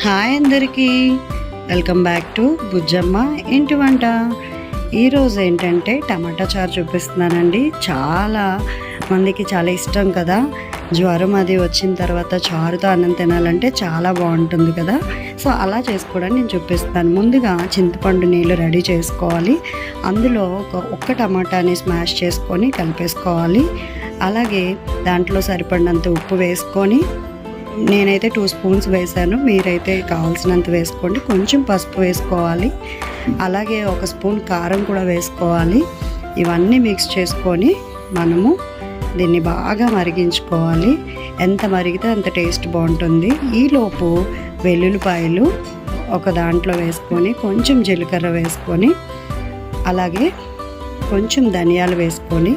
Hi అందరికీ, welcome back to Bujjamma ఇంటి వంట. ఈరోజు ఏంటంటే టమాటా చారు చూపిస్తున్నానండి. చాలా మందికి చాలా ఇష్టం కదా, జ్వరం అది వచ్చిన తర్వాత చారుతో అన్నం తినాలంటే చాలా బాగుంటుంది కదా. సో అలా చేసుకోవడానికి నేను చూపిస్తాను. ముందుగా చింతపండు నీళ్ళు రెడీ చేసుకోవాలి. అందులో ఒక్క టమాటాని స్మాష్ చేసుకొని కలిపేసుకోవాలి. అలాగే దాంట్లో సరిపడినంత ఉప్పు వేసుకొని, నేనైతే 2 స్పూన్స్ వేసాను, మీరైతే కావాల్సినంత వేసుకోండి. కొంచెం పసుపు వేసుకోవాలి, అలాగే 1 స్పూన్ కారం కూడా వేసుకోవాలి. ఇవన్నీ మిక్స్ చేసుకొని మనము దీన్ని బాగా మరిగించుకోవాలి. ఎంత మరిగితే అంత టేస్ట్ బాగుంటుంది. ఈలోపు వెల్లుల్లిపాయలు ఒక దాంట్లో వేసుకొని, కొంచెం జీలకర్ర వేసుకొని, అలాగే కొంచెం ధనియాలు వేసుకొని,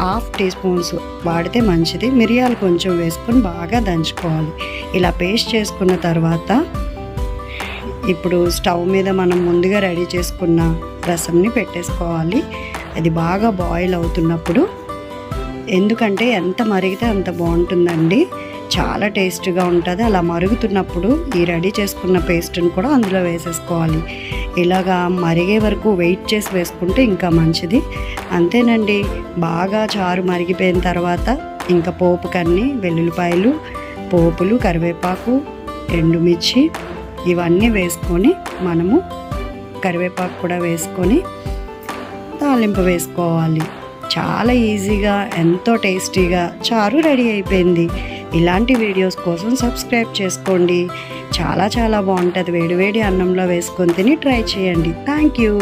1/2 టీ స్పూన్స్ వాడితే మంచిది, మిరియాలు కొంచెం వేసుకొని బాగా దంచుకోవాలి. ఇలా పేస్ట్ చేసుకున్న తర్వాత ఇప్పుడు స్టవ్ మీద మనం ముందుగా రెడీ చేసుకున్న రసంని పెట్టేసుకోవాలి. అది బాగా బాయిల్ అవుతున్నప్పుడు, ఎందుకంటే ఎంత మరిగితే అంత బాగుంటుందండి, చాలా టేస్ట్గా ఉంటుంది. అలా మరుగుతున్నప్పుడు ఈ రెడీ చేసుకున్న పేస్ట్ని కూడా అందులో వేసేసుకోవాలి. ఇలాగా మరిగే వరకు వెయిట్ చేసి వేసుకుంటే ఇంకా మంచిది. అంతేనండి, బాగా చారు మరిగిపోయిన తర్వాత ఇంకా పోపుకన్నీ వెల్లుల్లిపాయలు, పోపులు, కరివేపాకు, ఎండుమిర్చి ఇవన్నీ వేసుకొని, మనము కరివేపాకు కూడా వేసుకొని తాలింపు వేసుకోవాలి. చాలా ఈజీగా ఎంతో టేస్టీగా చారు రెడీ అయిపోయింది. ఇలాంటి వీడియోస్ కోసం సబ్స్క్రైబ్ చేసుకోండి. చాలా చాలా బాగుంటుంది. వేడివేడి అన్నంలో వేసుకొని తిని ట్రై చేయండి. Thank you.